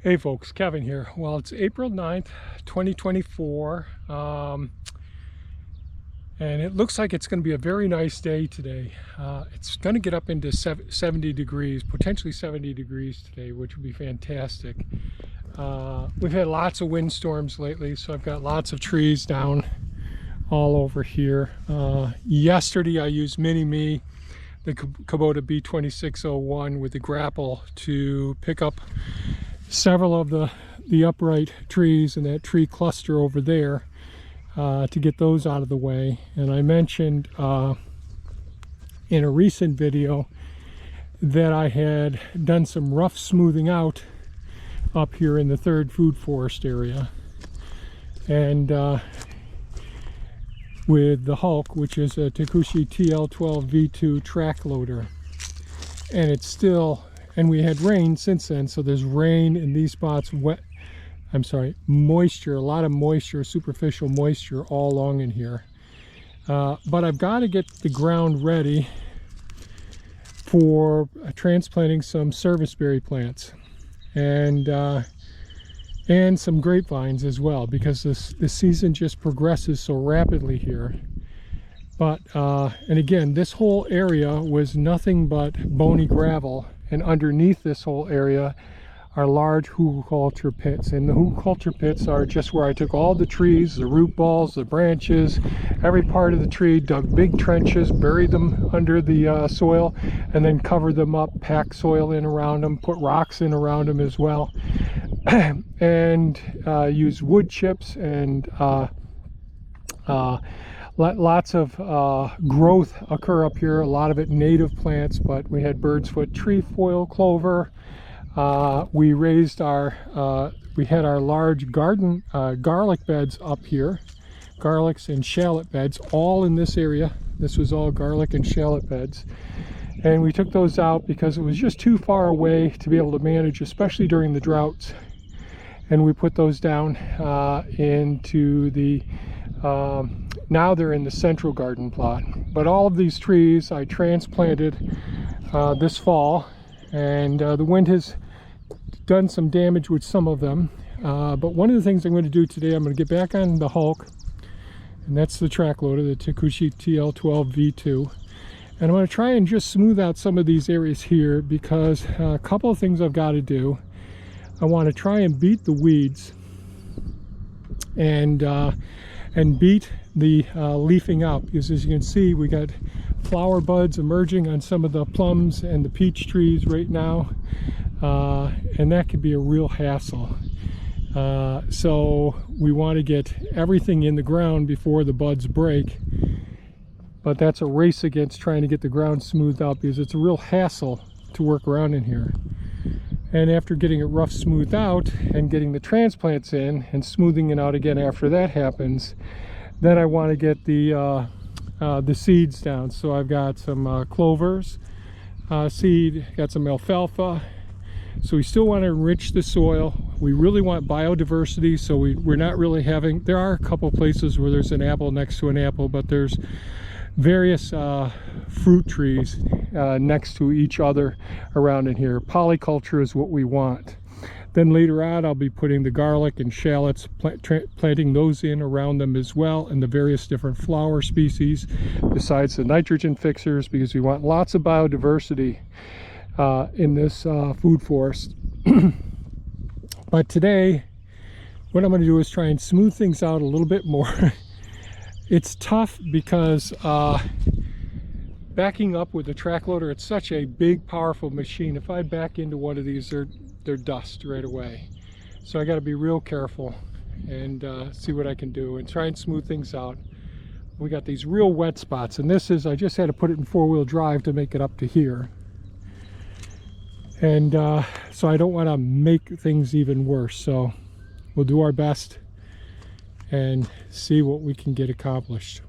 Hey folks, Kevin here. Well, it's April 9th, 2024, and it looks like it's going to be a very nice day today. It's going to get up into 70 degrees, potentially 70 degrees today, which would be fantastic. We've had lots of windstorms lately, so I've got lots of trees down all over here. Yesterday I used Mini-Me, the Kubota B2601 with the grapple to pick up several of the upright trees in that tree cluster over there to get those out of the way. And I mentioned in a recent video that I had done some rough smoothing out up here in the 3rd food forest area, and with the Hulk, which is a Takushi TL12 V2 track loader. And it's still, and we had rain since then, so there's rain in these spots, moisture, a lot of moisture, superficial moisture all along in here. But I've got to get the ground ready for transplanting some serviceberry plants and some grapevines as well, because this season just progresses so rapidly here. But and again, this whole area was nothing but bony gravel, and underneath this whole area are large hugelkultur pits. And the hugelkultur pits are just where I took all the trees, the root balls, the branches, every part of the tree, dug big trenches, buried them under the soil, and then covered them up, packed soil in around them, put rocks in around them as well, and used wood chips and lots of growth occur up here, a lot of it native plants, but we had bird's foot trefoil clover. We raised we had our large garden garlic beds up here, garlics and shallot beds, all in this area. This was all garlic and shallot beds. And we took those out because it was just too far away to be able to manage, especially during the droughts. And we put those down into the now they're in the central garden plot. But all of these trees I transplanted this fall, and the wind has done some damage with some of them. But one of the things I'm going to do today, I'm going to get back on the Hulk, and that's the track loader, the Takushi TL12 V2. And I'm going to try and just smooth out some of these areas here, because a couple of things I've got to do. I want to try and beat the weeds and beat the leafing out, because as you can see, we got flower buds emerging on some of the plums and the peach trees right now, and that could be a real hassle. So we want to get everything in the ground before the buds break, but that's a race against trying to get the ground smoothed out, because it's a real hassle to work around in here. And after getting it rough smoothed out and getting the transplants in and smoothing it out again after that happens, then I want to get the seeds down. So I've got some clovers seed, got some alfalfa. So we still want to enrich the soil. We really want biodiversity, so we're not really having, there are a couple places where there's an apple next to an apple, but there's various fruit trees next to each other around in here. Polyculture is what we want. Then later on, I'll be putting the garlic and shallots, planting those in around them as well, and the various different flower species, besides the nitrogen fixers, because we want lots of biodiversity in this food forest. But today, what I'm going to do is try and smooth things out a little bit more. It's tough because backing up with the track loader, it's such a big, powerful machine. If I back into one of these, they're dust right away. So I got to be real careful and see what I can do and try and smooth things out. We got these real wet spots, and this is, I just had to put it in 4-wheel drive to make it up to here. And so I don't want to make things even worse. So we'll do our best and see what we can get accomplished.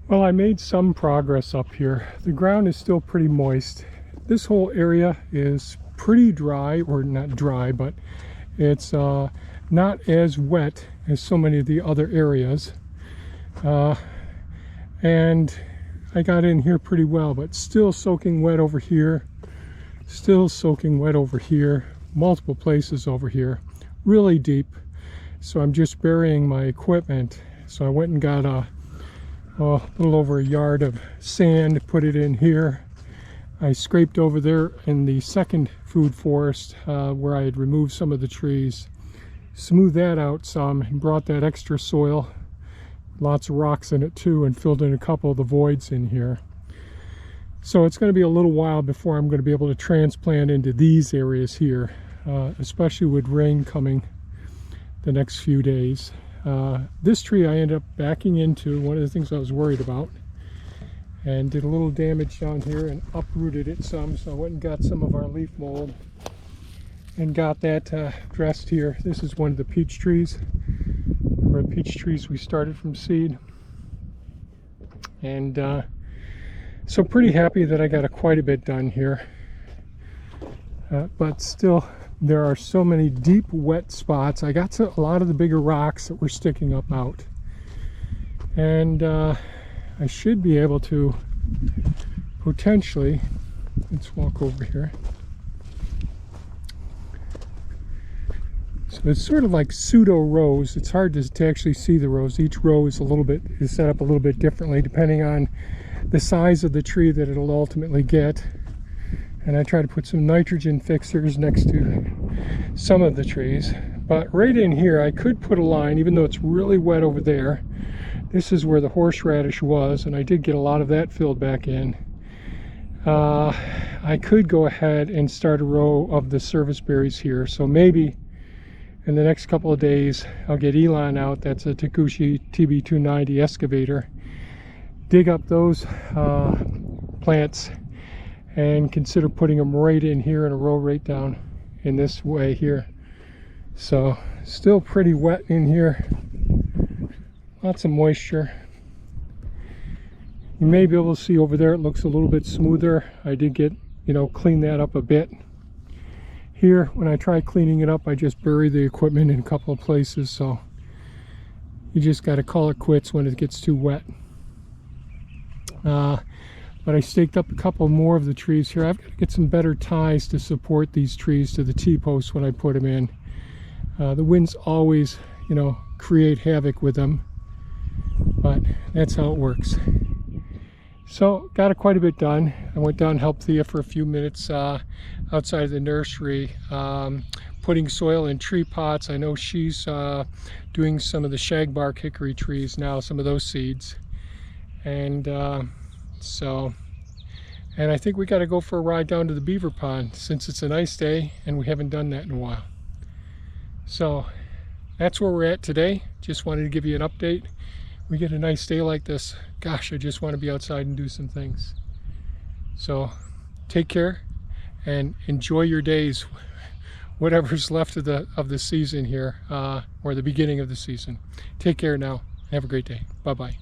Well, I made some progress up here. The ground is still pretty moist. This whole area is pretty dry, or not dry, but it's not as wet as so many of the other areas. And I got in here pretty well, but still soaking wet over here, still soaking wet over here, multiple places over here, really deep. So I'm just burying my equipment. So I went and got a little over a yard of sand, put it in here. I scraped over there in the second food forest where I had removed some of the trees, smoothed that out some, and brought that extra soil, lots of rocks in it too, and filled in a couple of the voids in here. So it's going to be a little while before I'm going to be able to transplant into these areas here, especially with rain coming the next few days. This tree I ended up backing into, one of the things I was worried about, and did a little damage down here and uprooted it some. So I went and got some of our leaf mold and got that dressed here. This is one of the peach trees, or peach trees we started from seed. And so pretty happy that I got quite a bit done here. But still, there are so many deep wet spots. I got to a lot of the bigger rocks that were sticking up out, and I should be able to potentially, let's walk over here. So it's sort of like pseudo rows. It's hard to actually see the rows. Each row is set up a little bit differently depending on the size of the tree that it'll ultimately get. And I try to put some nitrogen fixers next to some of the trees. But right in here, I could put a line, even though it's really wet over there. This is where the horseradish was, and I did get a lot of that filled back in. I could go ahead and start a row of the service berries here. So maybe in the next couple of days, I'll get Elon out. That's a Takushi TB290 excavator. Dig up those plants and consider putting them right in here in a row right down in this way here. So still pretty wet in here, lots of moisture. You may be able to see over there it looks a little bit smoother. I did get, clean that up a bit. Here, when I try cleaning it up, I just bury the equipment in a couple of places, so you just got to call it quits when it gets too wet. But I staked up a couple more of the trees here. I've got to get some better ties to support these trees to the T-posts when I put them in. The winds always, create havoc with them, but that's how it works. So got quite a bit done. I went down and helped Thea for a few minutes outside of the nursery, putting soil in tree pots. I know she's doing some of the shagbark hickory trees now, some of those seeds. And and I think we got to go for a ride down to the beaver pond since it's a nice day and we haven't done that in a while. So that's where we're at today. Just wanted to give you an update. We get a nice day like this, gosh, I just want to be outside and do some things. So take care and enjoy your days, whatever's left of the season here, or the beginning of the season. Take care now. Have a great day. Bye-bye.